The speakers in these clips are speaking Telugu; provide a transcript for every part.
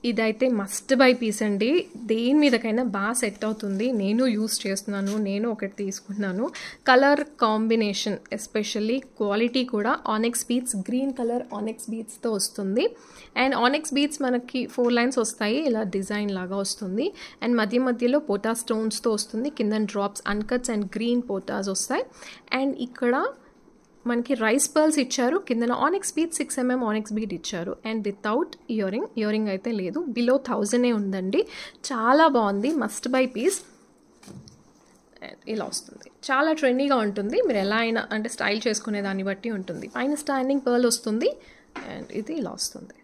ఇదైతే మస్ట్ బై పీస్ అండి. దేని మీదకైనా బాగా సెట్ అవుతుంది. నేను యూస్ చేస్తున్నాను, నేను ఒకటి తీసుకున్నాను. కలర్ కాంబినేషన్ ఎస్పెషల్లీ క్వాలిటీ కూడా ఆనెక్స్ బీట్స్, గ్రీన్ కలర్ ఆనెక్స్ బీట్స్తో వస్తుంది. అండ్ ఆనెక్స్ బీట్స్ మనకి 4 లైన్స్ వస్తాయి, ఇలా డిజైన్ లాగా వస్తుంది. అండ్ మధ్య మధ్యలో పోటా స్టోన్స్తో వస్తుంది. కింద డ్రాప్స్ అన్కట్స్ అండ్ గ్రీన్ పోటాస్ వస్తాయి. అండ్ ఇక్కడ మనకి రైస్ పర్ల్స్ ఇచ్చారు. కిందన ఆనెక్స్ బీట్ 6mm ఆనెక్స్ బీట్ ఇచ్చారు. అండ్ వితౌట్ ఇయరింగ్ అయితే లేదు. బిలో 1000 ఉందండి. చాలా బాగుంది, మస్ట్ బై పీస్. ఇలా వస్తుంది, చాలా ట్రెండీగా ఉంటుంది. మీరు ఎలా అయినా అంటే స్టైల్ చేసుకునే దాన్ని బట్టి ఉంటుంది. పైన స్టాండింగ్ పర్ల్ వస్తుంది. అండ్ ఇది ఇలా వస్తుంది.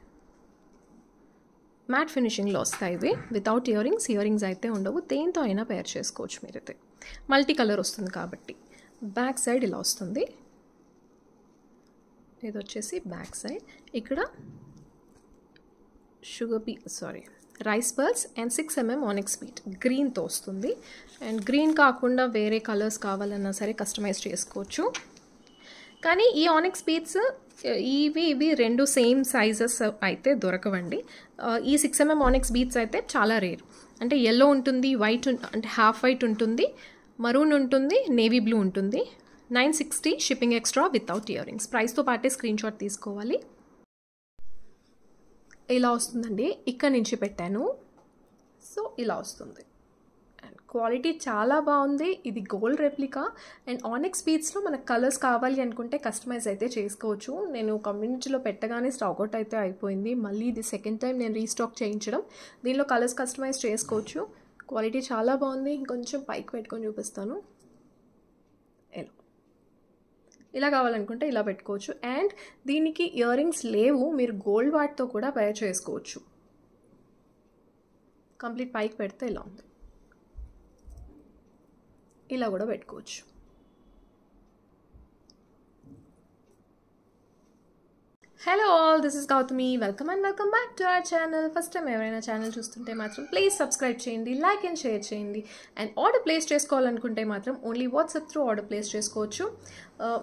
మ్యాట్ ఫినిషింగ్లో వస్తాయి ఇవి. వితౌట్ ఇయరింగ్స్ అయితే ఉండవు. దేంతో అయినా పేర్ చేసుకోవచ్చు మీరైతే. మల్టీ కలర్ వస్తుంది కాబట్టి. బ్యాక్ సైడ్ ఇలా వస్తుంది. ఇది వచ్చేసి బ్యాక్ సైడ్. ఇక్కడ rice pearls and 6mm onyx beads గ్రీన్తో వస్తుంది. అండ్ గ్రీన్ కాకుండా వేరే కలర్స్ కావాలన్నా సరే కస్టమైజ్ చేసుకోవచ్చు. కానీ ఈ ఆనెక్స్ బీట్స్ ఇవి రెండు సేమ్ సైజెస్ అయితే దొరకవండి. ఈ 6mm ఆనెక్స్ బీట్స్ అయితే చాలా రేర్. అంటే ఎల్లో ఉంటుంది, వైట్ అంటే హాఫ్ వైట్ ఉంటుంది, మరూన్ ఉంటుంది, నేవీ బ్లూ ఉంటుంది. 960 షిప్పింగ్ ఎక్స్ట్రా వితౌట్ ఇయరింగ్స్. ప్రైస్తో పాటే స్క్రీన్ షాట్ తీసుకోవాలి. ఇలా వస్తుందండి. ఇక్కడ నుంచి పెట్టాను. సో ఇలా వస్తుంది. అండ్ క్వాలిటీ చాలా బాగుంది. ఇది గోల్డ్ రెప్లికా. అండ్ ఆనెక్స్ బీట్స్లో మనకు కలర్స్ కావాలి అనుకుంటే కస్టమైజ్ అయితే చేసుకోవచ్చు. నేను కమ్యూనిటీలో పెట్టగానే స్టాక్ అవుట్ అయితే అయిపోయింది. మళ్ళీ ఇది సెకండ్ టైం నేను రీస్టాక్ చేయించడం. దీనిలో కలర్స్ కస్టమైజ్ చేసుకోవచ్చు. క్వాలిటీ చాలా బాగుంది. ఇంకొంచెం పైకి పెట్టుకొని చూపిస్తాను. ఇలా కావాలనుకుంటే ఇలా పెట్టుకోవచ్చు. అండ్ దీనికి ఇయరింగ్స్ లేవు, మీరు గోల్డ్ వాట్తో కూడా పేర్ చేసుకోవచ్చు. కంప్లీట్ పైకి పెడితే ఇలా ఉంది. ఇలా కూడా పెట్టుకోవచ్చు. Hello all, this is Gautami. Welcome back to our channel. First time ఎవరైనా ఛానల్ చూస్తుంటే మాత్రం ప్లీజ్ సబ్స్క్రైబ్ చేయండి, లైక్ అండ్ షేర్ చేయండి. అండ్ ఆర్డర్ ప్లేస్ చేసుకోవాలనుకుంటే మాత్రం only WhatsApp through order place చేసుకోవచ్చు.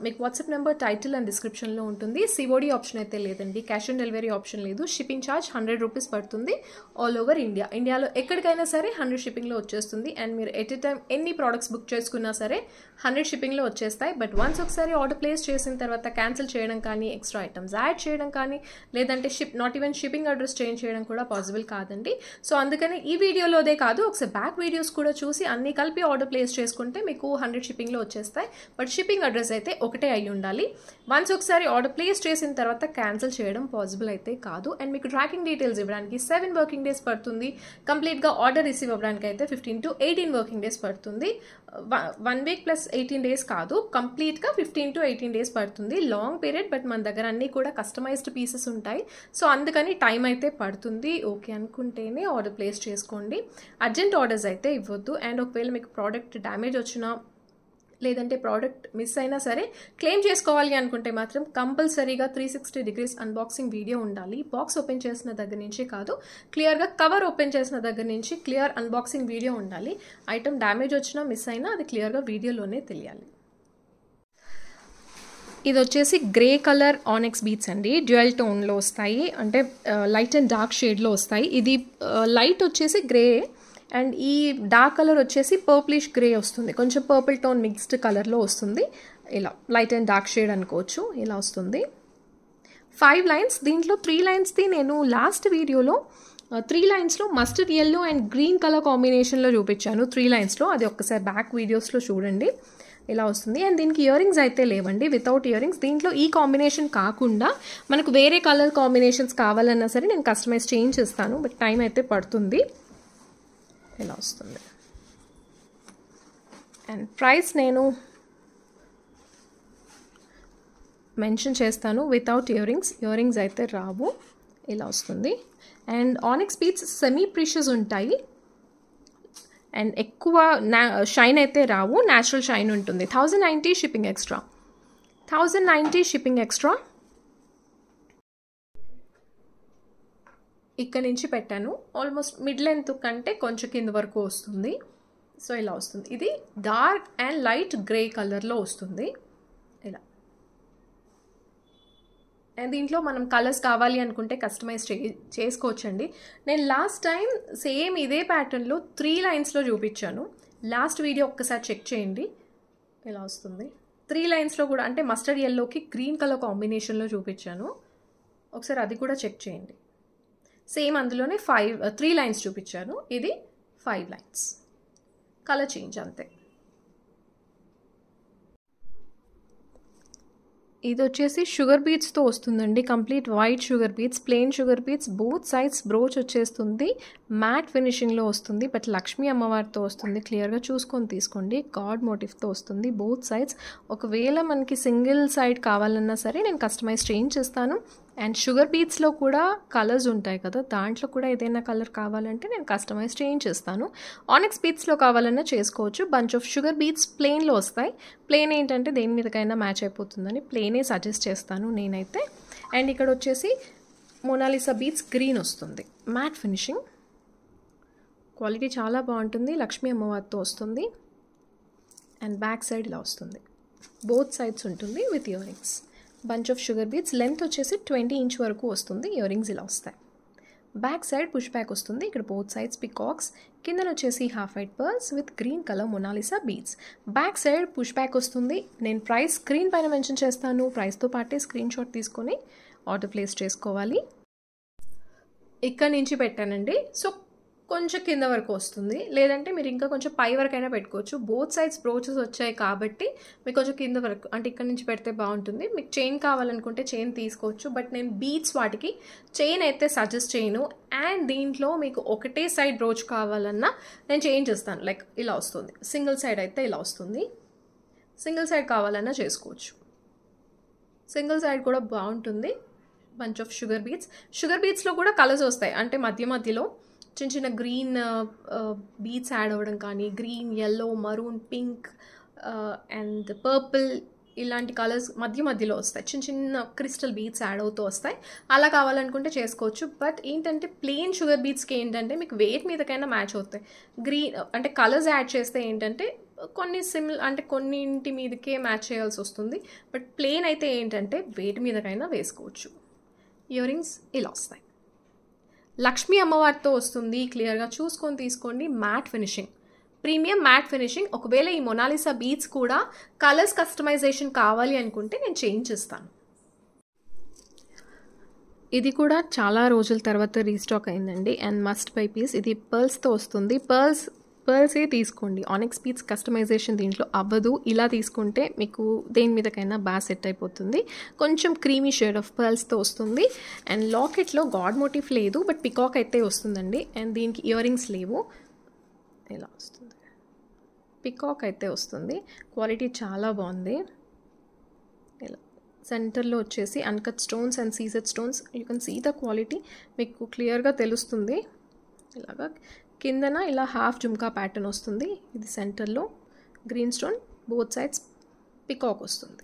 మీకు వాట్సాప్ నెంబర్ టైటిల్ అండ్ డిస్క్రిప్షన్లో ఉంటుంది. సిఓడి ఆప్షన్ అయితే లేదండి, క్యాష్ ఆన్ డెలివరీ ఆప్షన్ లేదు. షిప్పింగ్ ఛార్జ్ 100 రూపీస్ పడుతుంది ఆల్ ఓవర్ ఇండియా. ఇండియాలో ఎక్కడికైనా సరే 100 షిప్పింగ్లో వచ్చేస్తుంది. అండ్ మీరు ఎట్ ఎ టైం ఎన్ని ప్రోడక్ట్స్ బుక్ చేసుకున్నా సరే 100 షిప్పింగ్లో వచ్చేస్తాయి. బట్ వన్స్ ఒకసారి ఆర్డర్ ప్లేస్ చేసిన తర్వాత క్యాన్సిల్ చేయడం కానీ, ఎక్స్ట్రా ఐటమ్స్ యాడ్ చేయడం కానీ, లేదంటే not even shipping address change చేయడం కూడా పాసిబుల్ కాదండి. సో అందుకని ఈ వీడియోలోదే కాదు, ఒకసారి బ్యాక్ వీడియోస్ కూడా చూసి అన్ని కలిపి ఆర్డర్ ప్లేస్ చేసుకుంటే మీకు 100 షిప్పింగ్లో వచ్చేస్తాయి. బట్ షిప్పింగ్ అడ్రస్ అయితే ఒకటే అయి ఉండాలి. వన్స్ ఒకసారి ఆర్డర్ ప్లేస్ చేసిన తర్వాత క్యాన్సిల్ చేయడం పాసిబుల్ అయితే కాదు. అండ్ మీకు ట్రాకింగ్ డీటెయిల్స్ ఇవ్వడానికి 7 వర్కింగ్ డేస్ పడుతుంది. కంప్లీట్గా ఆర్డర్ రిసీవ్ అవ్వడానికి అయితే 15 to 18 వర్కింగ్ డేస్ పడుతుంది. 1 వీక్ ప్లస్ 18 డేస్ కాదు, కంప్లీట్గా 15 to 18 డేస్ పడుతుంది. లాంగ్ పీరియడ్, బట్ మన దగ్గర అన్నీ కూడా కస్టమైజ్డ్ పీసెస్ ఉంటాయి. సో అందుకని టైం అయితే పడుతుంది. ఓకే అనుకుంటేనే ఆర్డర్ ప్లేస్ చేసుకోండి. అర్జెంట్ ఆర్డర్స్ అయితే ఇవ్వద్దు. అండ్ ఒకవేళ మీకు ప్రోడక్ట్ డ్యామేజ్ వచ్చినా, లేదంటే ప్రోడక్ట్ మిస్ అయినా సరే క్లెయిమ్ చేసుకోవాలి అనుకుంటే మాత్రం కంపల్సరీగా 360 degrees అన్బాక్సింగ్ వీడియో ఉండాలి. బాక్స్ ఓపెన్ చేసిన దగ్గర నుంచి కాదు, క్లియర్గా కవర్ ఓపెన్ చేసిన దగ్గర నుంచి క్లియర్ అన్బాక్సింగ్ వీడియో ఉండాలి. ఐటమ్ డ్యామేజ్ వచ్చినా మిస్ అయినా అది క్లియర్గా వీడియోలోనే తెలియాలి. ఇది వచ్చేసి గ్రే కలర్ ఆనెక్స్ బీట్స్ అండి. డ్యూయల్ టోన్లో వస్తాయి, అంటే లైట్ అండ్ డార్క్ షేడ్లో వస్తాయి. ఇది లైట్ వచ్చేసి గ్రే అండ్ ఈ డార్క్ కలర్ వచ్చేసి పర్ప్లిష్ గ్రే వస్తుంది. కొంచెం పర్పుల్ టోన్ మిక్స్డ్ కలర్లో వస్తుంది. ఇలా లైట్ అండ్ డార్క్ షేడ్ అనుకోవచ్చు. ఇలా వస్తుంది. 5 లైన్స్. దీంట్లో 3 లైన్స్ది నేను లాస్ట్ వీడియోలో 3 లైన్స్లో mustard yellow and green colour కాంబినేషన్లో చూపించాను. 3 లైన్స్లో అది ఒక్కసారి బ్యాక్ వీడియోస్లో చూడండి. ఇలా వస్తుంది. అండ్ దీనికి ఇయరింగ్స్ అయితే లేవండి, వితౌట్ ఇయరింగ్స్. దీంట్లో ఈ కాంబినేషన్ కాకుండా మనకు వేరే కలర్ కాంబినేషన్స్ కావాలన్నా సరే నేను కస్టమైజ్ చేయించేస్తాను, బట్ టైం అయితే పడుతుంది. ఇలా వస్తుంది. అండ్ ప్రైస్ నేను మెన్షన్ చేస్తాను. వితౌట్ ఇయరింగ్స్ అయితే రావు. ఇలా వస్తుంది. అండ్ ఆనెక్స్ బీట్స్ సెమీ ప్రీషియస్ ఉంటాయి అండ్ ఎక్కువ షైన్ అయితే రావు, న్యాచురల్ షైన్ ఉంటుంది. 1090 షిప్పింగ్ ఎక్స్ట్రా. 1090 shipping extra. ఇక్కడ నుంచి పెట్టాను. ఆల్మోస్ట్ మిడ్ లెంత్ కంటే కొంచెం కింద వరకు వస్తుంది. సో ఇలా వస్తుంది. ఇది డార్క్ అండ్ లైట్ గ్రే కలర్లో వస్తుంది. ఇలా అండ్ దీంట్లో మనం కలర్స్ కావాలి అనుకుంటే కస్టమైజ్ చేసుకోవచ్చండి. నేను లాస్ట్ టైం సేమ్ ఇదే ప్యాటర్న్లో 3 లైన్స్లో చూపించాను. లాస్ట్ వీడియో ఒక్కసారి చెక్ చేయండి, ఇలా వస్తుంది. 3 లైన్స్లో కూడా అంటే మస్టర్డ్ ఎల్లోకి గ్రీన్ కలర్ కాంబినేషన్లో చూపించాను, ఒకసారి అది కూడా చెక్ చేయండి. సేమ్ అందులోనే 3 లైన్స్ చూపించాను, ఇది 5 లైన్స్, కలర్ చేంజ్ అంతే. ఇది వచ్చేసి షుగర్ బీట్స్తో వస్తుందండి, complete white sugar beads, plain sugar beads, both sides brooch వచ్చేస్తుంది, మ్యాట్ ఫినిషింగ్లో వస్తుంది, బట్ లక్ష్మీ అమ్మవారితో వస్తుంది. క్లియర్గా చూసుకొని తీసుకోండి. గాడ్ మోటివ్తో వస్తుంది బోత్ సైడ్స్. ఒకవేళ మనకి సింగిల్ సైడ్ కావాలన్నా సరే నేను కస్టమైజ్ చేంజ్ చేస్తాను. అండ్ షుగర్ బీట్స్లో కూడా కలర్స్ ఉంటాయి కదా, దాంట్లో కూడా ఏదైనా కలర్ కావాలంటే నేను కస్టమైజ్ చేంజ్ చేస్తాను. ఆనిక్స్ బీట్స్లో కావాలన్నా చేసుకోవచ్చు. బంచ్ ఆఫ్ షుగర్ బీట్స్ ప్లెయిన్లో వస్తాయి. ప్లెయిన్ ఏంటంటే దేని మీదకైనా మ్యాచ్ అయిపోతుందని ప్లెయినే సజెస్ట్ చేస్తాను నేనైతే. అండ్ ఇక్కడ వచ్చేసి మొనాలిసా బీట్స్ గ్రీన్ వస్తుంది, మ్యాట్ ఫినిషింగ్, క్వాలిటీ చాలా బాగుంటుంది. లక్ష్మీ అమ్మవారితో వస్తుంది. అండ్ బ్యాక్ సైడ్ ఇలా వస్తుంది, బోత్ సైడ్స్ ఉంటుంది with ear rings. Bunch of sugar beats, length వచ్చేసి 20 ఇంచ్ వరకు వస్తుంది. ఇయర్ రింగ్స్ ఇలా వస్తాయి. బ్యాక్ సైడ్ పుష్ బ్యాక్ వస్తుంది. ఇక్కడ బోత్ సైడ్స్ పికాక్స్, కిందన వచ్చేసి half white pearls with green colour Mona Lisa beads. Back side push back వస్తుంది. నేను ప్రైస్ స్క్రీన్ పైన మెన్షన్ చేస్తాను. ప్రైస్తో పాటే స్క్రీన్ షాట్ తీసుకొని ఆర్డర్ ప్లేస్ చేసుకోవాలి. ఇక్కడ నుంచి పెట్టానండి, సో కొంచెం కింద వరకు వస్తుంది, లేదంటే మీరు ఇంకా కొంచెం పై వరకైనా పెట్టుకోవచ్చు. బోత్ సైడ్స్ బ్రోచెస్ వచ్చాయి కాబట్టి మీకు కొంచెం కింద వరకు అంటే ఇక్కడ నుంచి పెడితే బాగుంటుంది. మీకు చైన్ కావాలనుకుంటే చైన్ తీసుకోవచ్చు, బట్ నేను బీట్స్ వాటికి చైన్ అయితే సజెస్ట్ చేయను. అండ్ దీంట్లో మీకు ఒకటే సైడ్ బ్రోచ్ కావాలన్నా నేను చేంజ్ చేస్తాను. లైక్ ఇలా వస్తుంది, సింగిల్ సైడ్ అయితే ఇలా వస్తుంది. సింగిల్ సైడ్ కావాలన్నా చేసుకోవచ్చు, సింగిల్ సైడ్ కూడా బాగుంటుంది. Bunch of sugar beads, sugar బీట్స్లో కూడా కలర్స్ వస్తాయి, అంటే మధ్య మధ్యలో చిన్న చిన్న గ్రీన్ బీట్స్ యాడ్ అవ్వడం కానీ, green, yellow, maroon, pink and purple ఇలాంటి కలర్స్ మధ్య మధ్యలో వస్తాయి. చిన్న చిన్న క్రిస్టల్ బీట్స్ యాడ్ అవుతూ వస్తాయి. అలా కావాలనుకుంటే చేసుకోవచ్చు. బట్ ఏంటంటే ప్లెయిన్ షుగర్ బీట్స్కి ఏంటంటే మీకు వెయిట్ మీదకైనా మ్యాచ్ అవుతాయి. గ్రీన్ అంటే కలర్స్ యాడ్ చేస్తే ఏంటంటే కొన్ని అంటే కొన్నింటి మీదకే మ్యాచ్ చేయాల్సి వస్తుంది. బట్ ప్లెయిన్ అయితే ఏంటంటే వెయిట్ మీదకైనా వేసుకోవచ్చు. ఇయర్ రింగ్స్ ఇలా వస్తాయి, లక్ష్మీ అమ్మవారితో వస్తుంది. క్లియర్గా చూసుకొని తీసుకోండి. Matte finishing, premium matte finishing. ఒకవేళ ఈ మొనాలిసా బీట్స్ కూడా కలర్స్ కస్టమైజేషన్ కావాలి అనుకుంటే నేను చేంజ్ చేస్తాను. ఇది కూడా చాలా రోజుల తర్వాత రీస్టాక్ అయిందండి. And must buy piece. ఇది పర్ల్స్తో వస్తుంది. పర్ల్సే తీసుకోండి. ఆనిక్స్ బీట్స్ కస్టమైజేషన్ దీంట్లో అవ్వదు. ఇలా తీసుకుంటే మీకు దేని మీదకైనా బాగా సెట్ అయిపోతుంది. కొంచెం క్రీమీ షేడ్ ఆఫ్ పర్ల్స్తో వస్తుంది. అండ్ లాకెట్లో గాడ్ మోటివ్ లేదు, బట్ పికాక్ అయితే వస్తుందండి. అండ్ దీనికి ఇయర్ రింగ్స్ లేవు, ఇలా వస్తుంది. పికాక్ అయితే వస్తుంది. క్వాలిటీ చాలా బాగుంది. ఇలా సెంటర్లో వచ్చేసి uncut stones and CZ stones. You can see the quality, మీకు క్లియర్గా తెలుస్తుంది. ఇలాగా కిందన ఇలా హాఫ్ జుమ్కా ప్యాటర్న్ వస్తుంది. ఇది సెంటర్లో green stone, both sides peacock వస్తుంది.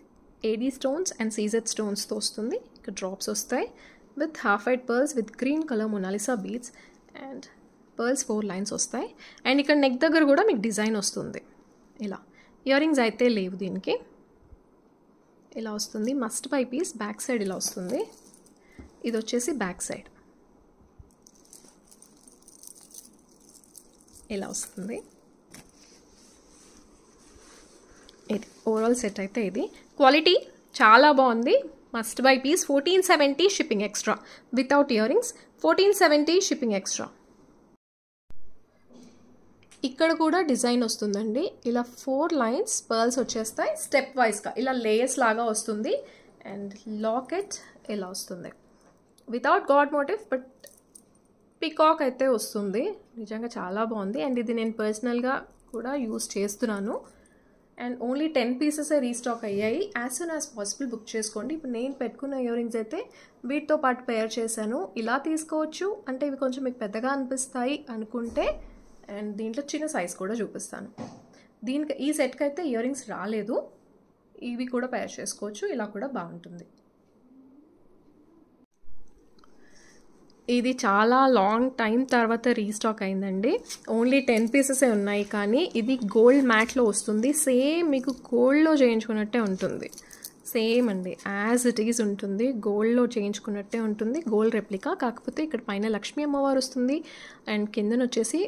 ఏడీ స్టోన్స్ అండ్ సీజెడ్ స్టోన్స్తో వస్తుంది. ఇక్కడ డ్రాప్స్ వస్తాయి with half white pearls with green colour Mona Lisa beads and pearls 4 lines వస్తాయి. అండ్ ఇక్కడ నెక్ దగ్గర కూడా మీకు డిజైన్ వస్తుంది. ఇలా ఇయర్ రింగ్స్ అయితే లేవు దీనికి. ఇలా వస్తుంది. Must buy piece. Back side ఇలా వస్తుంది. ఇది వచ్చేసి బ్యాక్ సైడ్ ఇలా వస్తుంది. ఇది ఓవరాల్ సెట్ అయితే ఇది. క్వాలిటీ చాలా బాగుంది. Must buy piece. 1470 shipping extra without earrings. 1470 shipping extra. ఇక్కడ కూడా డిజైన్ వస్తుందండి. ఇలా 4 లైన్స్ పర్ల్స్ వచ్చేస్తాయి స్టెప్ వైజ్గా, ఇలా లేయర్స్ లాగా వస్తుంది. అండ్ లాకెట్ ఇలా వస్తుంది without god motif, but peacock అయితే వస్తుంది. నిజంగా చాలా బాగుంది. అండ్ ఇది నేను పర్సనల్గా కూడా యూస్ చేస్తున్నాను. అండ్ ఓన్లీ 10 పీసెస్ రీస్టాక్ అయ్యాయి. As soon as possible book చేసుకోండి. ఇప్పుడు నేను పెట్టుకున్న ఇయర్ రింగ్స్ అయితే వీటితో పాటు పేర్ చేశాను. ఇలా తీసుకోవచ్చు, అంటే ఇవి కొంచెం మీకు పెద్దగా అనిపిస్తాయి అనుకుంటే. అండ్ దీంట్లో చిన్న సైజ్ కూడా చూపిస్తాను. దీనికి ఈ సెట్కి అయితే ఇయర్ రింగ్స్ రాలేదు. ఇవి కూడా పేర్ చేసుకోవచ్చు. ఇలా కూడా బాగుంటుంది. ఇది చాలా లాంగ్ టైం తర్వాత రీస్టాక్ అయిందండి. ఓన్లీ 10 పీసెసే ఉన్నాయి, కానీ ఇది గోల్డ్ మ్యాట్లో వస్తుంది. సేమ్ మీకు గోల్డ్లో చేయించుకున్నట్టే ఉంటుంది. సేమ్ అండి, యాజ్ ఇట్ ఈజ్ ఉంటుంది. గోల్డ్లో చేయించుకున్నట్టే ఉంటుంది, గోల్డ్ రెప్లికా. కాకపోతే ఇక్కడ పైన లక్ష్మీ అమ్మవారు వస్తుంది అండ్ కిందన వచ్చేసి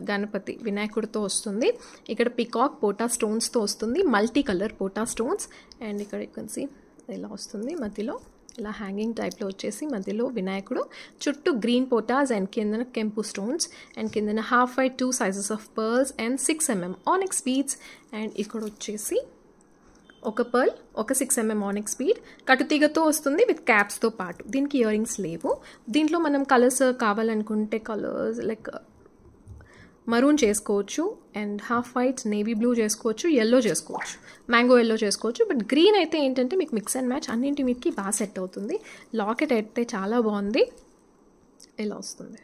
గణపతి వినాయకుడితో వస్తుంది. ఇక్కడ పికాక్ పోటా స్టోన్స్తో వస్తుంది, మల్టీ కలర్ పోటా స్టోన్స్. అండ్ ఇక్కడ కన్సీ ఇలా వస్తుంది, మధ్యలో ఇలా హ్యాంగింగ్ టైప్లో వచ్చేసి మధ్యలో వినాయకుడు, చుట్టూ గ్రీన్ పోటాస్ అండ్ కిందన కెంపు స్టోన్స్ అండ్ కిందన half white 2 sizes of pearls and 6 mm onyx beads. And ఇక్కడ వచ్చేసి ఒక పర్ల్, ఒక 6 mm ఆనిక్స్ బీడ్ కటుతీగతో వస్తుంది విత్ క్యాప్స్తో పాటు. దీనికి ఇయర్ రింగ్స్ లేవు. దీంట్లో మనం కలర్స్ కావాలనుకుంటే కలర్స్ లైక్ మరూన్ చేసుకోవచ్చు and half white navy blue చేసుకోవచ్చు, ఎల్లో చేసుకోవచ్చు, మ్యాంగో ఎల్లో చేసుకోవచ్చు. బట్ గ్రీన్ అయితే ఏంటంటే మీకు మిక్స్ అండ్ మ్యాచ్ అన్నింటి మీదకి బాగా సెట్ అవుతుంది. లాకెట్ అయితే చాలా బాగుంది, ఇలా వస్తుంది.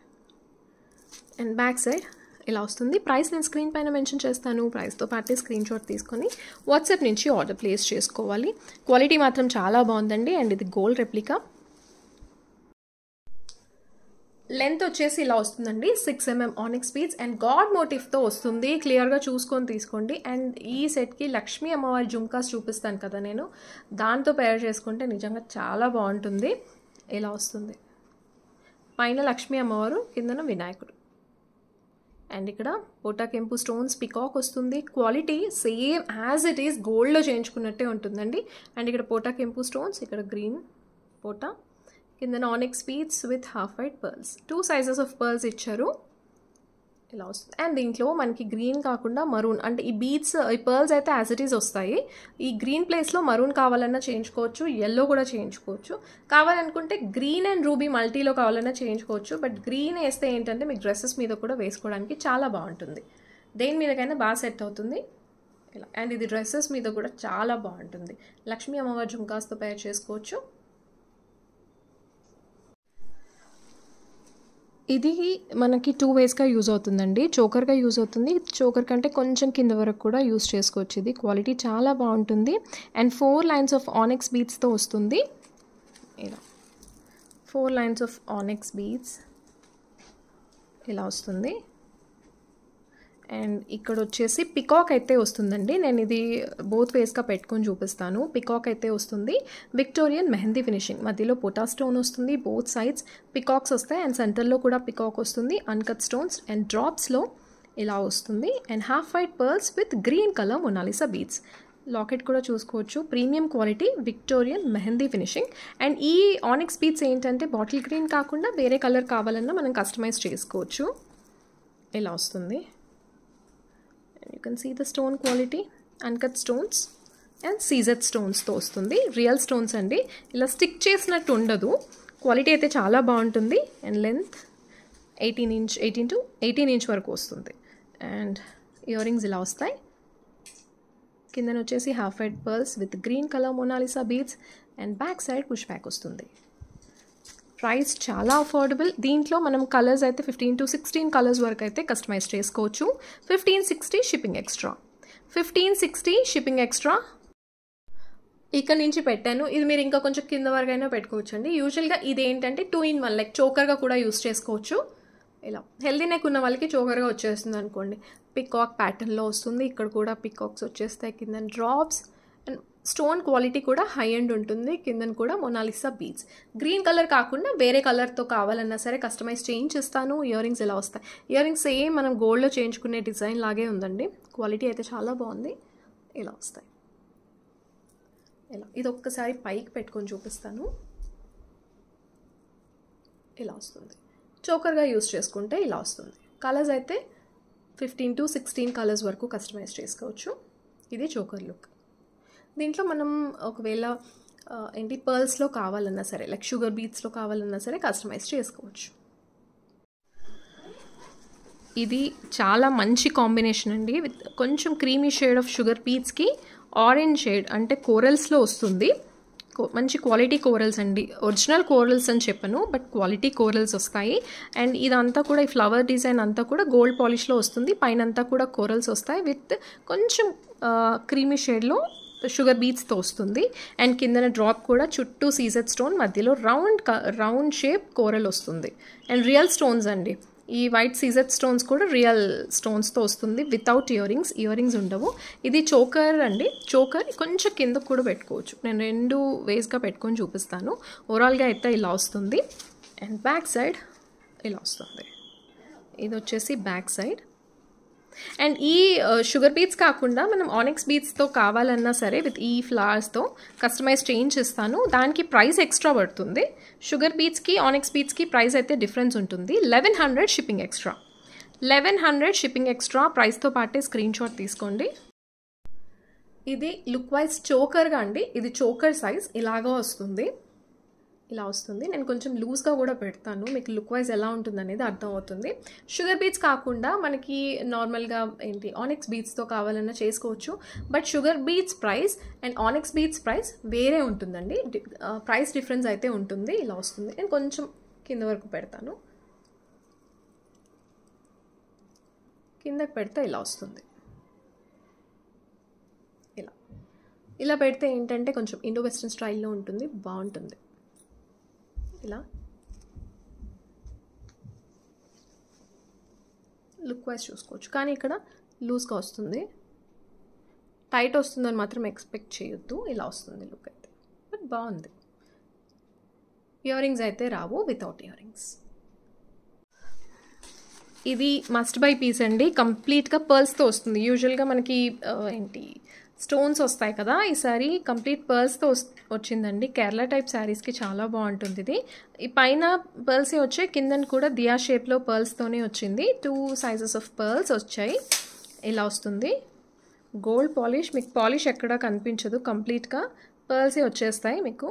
అండ్ బ్యాక్ సైడ్ ఇలా వస్తుంది. ప్రైస్ నేను స్క్రీన్ పైన మెన్షన్ చేస్తాను. ప్రైస్తో పాటే స్క్రీన్ షాట్ తీసుకొని వాట్సాప్ నుంచి ఆర్డర్ ప్లేస్ చేసుకోవాలి. క్వాలిటీ మాత్రం చాలా బాగుందండి. అండ్ ఇది గోల్డ్ రెప్లికా. లెంత్ వచ్చేసి ఇలా వస్తుందండి, 6 mm onyx beads and god మోటివ్తో వస్తుంది. క్లియర్గా చూసుకొని తీసుకోండి. అండ్ ఈ సెట్కి లక్ష్మీ అమ్మవారి జుమ్కాస్ చూపిస్తాను కదా నేను, దాంతో పేర్ చేసుకుంటే నిజంగా చాలా బాగుంటుంది. ఇలా వస్తుంది, పైన లక్ష్మీ అమ్మవారు, కిందన వినాయకుడు. అండ్ ఇక్కడ పోటా కెంపు స్టోన్స్ పికాక్ వస్తుంది. Quality same as it is గోల్డ్లో చేయించుకున్నట్టే ఉంటుందండి. అండ్ ఇక్కడ పోటా కెంపు స్టోన్స్, ఇక్కడ గ్రీన్ పోటా, కిందన onyx beads with half white pearls, 2 sizes of pearls ఇచ్చారు. ఇలా వస్తుంది. అండ్ దీంట్లో మనకి గ్రీన్ కాకుండా మరూన్, అంటే ఈ బీడ్స్ ఈ పర్ల్స్ అయితే యాజ్ ఇట్ ఈస్ వస్తాయి. ఈ గ్రీన్ ప్లేస్లో మరూన్ కావాలన్నా చేయించుకోవచ్చు, ఎల్లో కూడా చేయించుకోవచ్చు. కావాలనుకుంటే గ్రీన్ అండ్ రూబీ మల్టీలో కావాలన్నా చేయించుకోవచ్చు. బట్ గ్రీన్ వేస్తే ఏంటంటే మీకు డ్రెస్సెస్ మీద కూడా వేసుకోవడానికి చాలా బాగుంటుంది, దేని మీదకైనా బాగా సెట్ అవుతుంది ఇలా. అండ్ ఇది డ్రెస్సెస్ మీద కూడా చాలా బాగుంటుంది. లక్ష్మీ అమ్మవారి జుమ్కాస్తో పేర్ చేసుకోవచ్చు. ఇది మనకి 2 waysగా యూజ్ అవుతుందండి. చోకర్గా యూజ్ అవుతుంది, చోకర్ కంటే కొంచెం కింద వరకు కూడా యూజ్ చేసుకోవచ్చు. ఇది క్వాలిటీ చాలా బాగుంటుంది. అండ్ 4 lines ఆఫ్ ఆనిక్స్ బీడ్స్తో వస్తుంది. ఇలా 4 lines ఆఫ్ ఆనిక్స్ బీడ్స్ ఇలా వస్తుంది. అండ్ ఇక్కడ వచ్చేసి పికాక్ అయితే వస్తుందండి. నేను ఇది బోత్ వేస్గా పెట్టుకొని చూపిస్తాను. పికాక్ అయితే వస్తుంది, విక్టోరియన్ మెహందీ ఫినిషింగ్, మధ్యలో పోటా స్టోన్ వస్తుంది, బోత్ సైడ్స్ పికాక్స్ వస్తాయి. అండ్ సెంటర్లో కూడా పికాక్ వస్తుంది, అన్కట్ స్టోన్స్ అండ్ డ్రాప్స్లో ఇలా వస్తుంది. And half white pearls with green colour Mona Lisa beads. Locket కూడా చూసుకోవచ్చు, premium quality Victorian mehndi finishing. And ఈ ఆనిక్స్ బీడ్స్ ఏంటంటే బాటిల్ గ్రీన్ కాకుండా వేరే కలర్ కావాలన్నా మనం కస్టమైజ్ చేసుకోవచ్చు. ఇలా వస్తుంది. You can see the stone quality, uncut stones and CZ stones తో వస్తుంది. రియల్ స్టోన్స్ అండి, ఇలా స్టిక్ చేసినట్టు ఉండదు. క్వాలిటీ అయితే చాలా బాగుంటుంది. అండ్ లెంత్ 18 to 18 inch వరకు వస్తుంది. అండ్ ఇయర్ రింగ్స్ ఇలా వస్తాయి. కిందన వచ్చేసి half white pearls with green colour Mona Lisa beads and back side push back వస్తుంది. ప్రైస్ చాలా అఫోర్డబుల్. దీంట్లో మనం కలర్స్ అయితే 15 to 16 కలర్స్ వరకు అయితే కస్టమైజ్ చేసుకోవచ్చు. 1560 షిప్పింగ్ ఎక్స్ట్రా, 1560 షిప్పింగ్ ఎక్స్ట్రా. ఇక్కడ నుంచి పెట్టాను, ఇది మీరు ఇంకా కొంచెం కింద వరకు అయినా పెట్టుకోవచ్చు అండి. యూజువల్గా ఇది ఏంటంటే 2 in 1 లైక్ చోకర్గా కూడా యూస్ చేసుకోవచ్చు. ఇలా హెల్దీ నెక్ ఉన్న వాళ్ళకి చోకర్గా వచ్చేస్తుంది అనుకోండి. పికాక్ ప్యాటర్న్లో వస్తుంది, ఇక్కడ కూడా పికాక్స్ వచ్చేస్తాయి, కింద డ్రాప్స్. అండ్ స్టోన్ క్వాలిటీ కూడా హై ఎండ్ ఉంటుంది, కిందన కూడా మొనాలిసా బీడ్స్. గ్రీన్ కలర్ కాకుండా వేరే కలర్తో కావాలన్నా సరే కస్టమైజ్ చేయించిస్తాను. ఇయర్ రింగ్స్ ఎలా వస్తాయి, ఇయర్ రింగ్స్ సేమ్ మనం గోల్డ్లో చేయించుకునే డిజైన్ లాగే ఉందండి. క్వాలిటీ అయితే చాలా బాగుంది. ఇలా వస్తాయి. ఇలా ఇది ఒక్కసారి పైకి పెట్టుకొని చూపిస్తాను. ఇలా వస్తుంది. చోకర్గా యూస్ చేసుకుంటే ఇలా వస్తుంది. కలర్స్ అయితే 15 to 16 కలర్స్ వరకు కస్టమైజ్ చేసుకోవచ్చు. ఇది చోకర్ లుక్. దీంట్లో మనం ఒకవేళ ఏంటి పర్ల్స్లో కావాలన్నా సరే లైక్ షుగర్ బీట్స్లో కావాలన్నా సరే కస్టమైజ్ చేసుకోవచ్చు. ఇది చాలా మంచి కాంబినేషన్ అండి. విత్ కొంచెం క్రీమీ షేడ్ ఆఫ్ షుగర్ బీట్స్కి ఆరెంజ్ షేడ్ అంటే కోరల్స్లో వస్తుంది. మంచి క్వాలిటీ కోరల్స్ అండి, ఒరిజినల్ కోరల్స్ అని చెప్పను బట్ క్వాలిటీ కోరల్స్ వస్తాయి. అండ్ ఇదంతా కూడా ఈ ఫ్లవర్ డిజైన్ అంతా కూడా గోల్డ్ పాలిష్లో వస్తుంది. పైన అంతా కూడా కోరల్స్ వస్తాయి విత్ కొంచెం క్రీమీ షేడ్లో షుగర్ బీట్స్తో వస్తుంది. అండ్ కిందన డ్రాప్ కూడా చుట్టూ సీజెడ్ స్టోన్, మధ్యలో రౌండ్ షేప్ కోరల్ వస్తుంది. అండ్ రియల్ స్టోన్స్ అండి, ఈ వైట్ సీజెడ్ స్టోన్స్ కూడా రియల్ స్టోన్స్తో వస్తుంది, వితౌట్ ఇయరింగ్స్ ఉండవు. ఇది చోకర్ అండి. చోకర్ కొంచెం కిందకు కూడా పెట్టుకోవచ్చు. నేను 2 వేస్గా పెట్టుకొని చూపిస్తాను. ఓవరాల్గా అయితే ఇలా వస్తుంది. అండ్ బ్యాక్ సైడ్ ఇలా వస్తుంది. ఇది వచ్చేసి బ్యాక్ సైడ్. అండ్ ఈ షుగర్ బీట్స్ కాకుండా మనం ఆనిక్స్ బీట్స్తో కావాలన్నా సరే విత్ ఈ ఫ్లవర్స్తో కస్టమైజ్ చేయించిస్తాను. దానికి ప్రైస్ ఎక్స్ట్రా పడుతుంది. షుగర్ బీట్స్కి ఆనిక్స్ బీట్స్కి ప్రైస్ అయితే డిఫరెన్స్ ఉంటుంది. 1100 షిప్పింగ్ ఎక్స్ట్రా. 1100 షిప్పింగ్ ఎక్స్ట్రా ప్రైస్తో పాటే స్క్రీన్ షాట్ తీసుకోండి. ఇది లుక్ వైజ్ చోకర్గా అండి. ఇది చోకర్ సైజ్ ఇలాగా వస్తుంది. ఇలా వస్తుంది. నేను కొంచెం లూజ్గా కూడా పెడతాను, మీకు లుక్ వైజ్ ఎలా ఉంటుంది అనేది అర్థమవుతుంది. షుగర్ బీట్స్ కాకుండా మనకి నార్మల్గా ఆనిక్స్ బీట్స్తో కావాలన్నా చేసుకోవచ్చు. But sugar beads price and onyx beats price వేరే ఉంటుందండి. ప్రైస్ డిఫరెన్స్ అయితే ఉంటుంది. ఇలా వస్తుంది. నేను కొంచెం కింద వరకు పెడతాను. కిందకి పెడితే ఇలా వస్తుంది. ఇలా పెడితే ఏంటంటే కొంచెం ఇండో వెస్ట్రన్ స్టైల్లో ఉంటుంది, బాగుంటుంది. ఇలా లుక్ వైజ్ చూసుకోవచ్చు. కానీ ఇక్కడ లూజ్గా వస్తుంది, టైట్ వస్తుందని మాత్రం ఎక్స్పెక్ట్ చేయొద్దు. ఇలా వస్తుంది లుక్ అయితే, బట్ బాగుంది. ఇయరింగ్స్ అయితే రావు, వితౌట్ ఇయరింగ్స్. ఇది మస్ట్ బై పీస్ అండి. కంప్లీట్గా పర్ల్స్తో వస్తుంది. యూజువల్గా మనకి స్టోన్స్ వస్తాయి కదా, ఈసారి కంప్లీట్ పర్ల్స్తో వచ్చిందండి. కేరళ టైప్ శారీస్కి చాలా బాగుంటుంది ఇది. ఈ పైన పర్ల్సే వచ్చాయి, కిందన కూడా దియా షేప్లో పర్ల్స్తోనే వచ్చింది. 2 సైజెస్ ఆఫ్ పర్ల్స్ వచ్చాయి. ఇలా వస్తుంది. గోల్డ్ పాలిష్, మీకు పాలిష్ ఎక్కడా కనిపించదు, కంప్లీట్గా పర్ల్సే వచ్చేస్తాయి మీకు.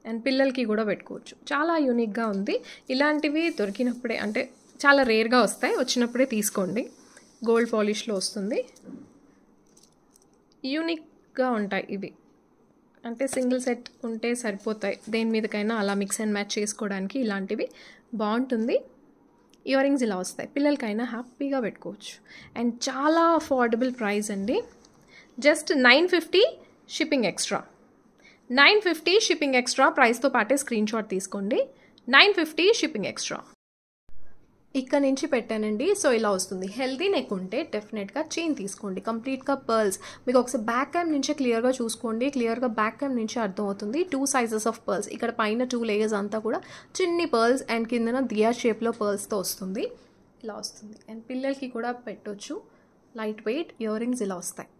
అండ్ పిల్లలకి కూడా పెట్టుకోవచ్చు. చాలా యూనిక్గా ఉంది. ఇలాంటివి దొరికినప్పుడే, అంటే చాలా రేర్గా వస్తాయి, వచ్చినప్పుడే తీసుకోండి. గోల్డ్ పాలిష్లో వస్తుంది. యూనిక్గా ఉంటాయి ఇవి, అంటే సింగిల్ సెట్ ఉంటే సరిపోతాయి. దేని మీదకైనా అలా మిక్స్ అండ్ మ్యాచ్ చేసుకోవడానికి ఇలాంటివి బాగుంటుంది. ఇయరింగ్స్ ఇలా వస్తాయి, పిల్లలకైనా హ్యాపీగా పెట్టుకోవచ్చు. అండ్ చాలా అఫోర్డబుల్ ప్రైస్ అండి. Just 950 shipping extra. 950 shipping extra ప్రైస్తో పాటే స్క్రీన్ షాట్ తీసుకోండి. 950 షిప్పింగ్ ఎక్స్ట్రా. ఇక్కడ నుంచి పెట్టానండి. సో ఇలా వస్తుంది. హెల్తీ నెక్ ఉంటే డెఫినెట్గా చైన్ తీసుకోండి, కంప్లీట్గా పర్ల్స్. మీకు ఒకసారి బ్యాక్ క్యామ్ నుంచే క్లియర్గా చూసుకోండి. క్లియర్గా బ్యాక్ క్యామ్ నుంచే అర్థమవుతుంది. 2 సైజెస్ ఆఫ్ పర్ల్స్. ఇక్కడ పైన 2 లేయర్స్ అంతా కూడా చిన్ని పర్ల్స్ అండ్ కిందన దియా షేప్లో పర్ల్స్తో వస్తుంది. ఇలా వస్తుంది. అండ్ పిల్లలకి కూడా పెట్టవచ్చు. లైట్ వెయిట్ ఇయరింగ్స్ ఇలా వస్తాయి,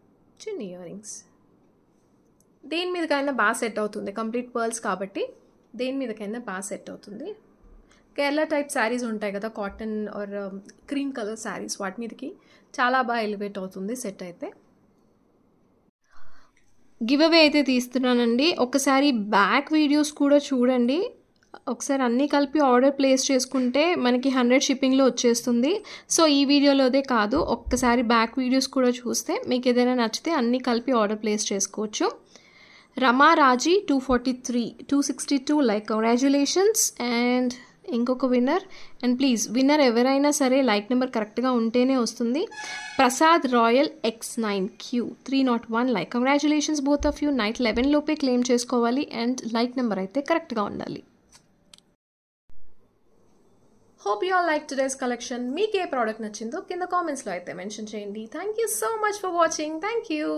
చిన్ని ఇయరింగ్స్. దేని మీదకైనా బాగా సెట్ అవుతుంది. కంప్లీట్ పర్ల్స్ కాబట్టి దేని మీదకైనా బాగా సెట్ అవుతుంది. కేరళ టైప్ శారీస్ ఉంటాయి కదా, cotton or cream colour saris, వాటి మీదకి చాలా బాగా ఎలివేట్ అవుతుంది సెట్ అయితే. గివ్ అవే అయితే తీస్తున్నానండి. ఒకసారి బ్యాక్ వీడియోస్ కూడా చూడండి. ఒకసారి అన్నీ కలిపి ఆర్డర్ ప్లేస్ చేసుకుంటే మనకి 100 షిప్పింగ్లో వచ్చేస్తుంది. సో ఈ వీడియోలోదే కాదు, ఒక్కసారి బ్యాక్ వీడియోస్ కూడా చూస్తే మీకు ఏదైనా నచ్చితే అన్నీ కలిపి ఆర్డర్ ప్లేస్ చేసుకోవచ్చు. రమా రాజీ 243, 262 లైక్ కంగ్రాచ్యులేషన్స్. అండ్ ఇంకొక విన్నర్. అండ్ ప్లీజ్ విన్నర్ ఎవరైనా సరే లైక్ నెంబర్ కరెక్ట్గా ఉంటేనే వస్తుంది. Prasad royal X9Q 301 like. Congratulations both of you. Night 11 లోపే క్లెయిమ్ చేసుకోవాలి అండ్ లైక్ నెంబర్ అయితే కరెక్ట్గా ఉండాలి. Hope you all like today's collection. మీకు ఏ ప్రోడక్ట్ నచ్చిందో కింద కామెంట్స్లో అయితే మెన్షన్ చేయండి. Thank you so much for watching. Thank you.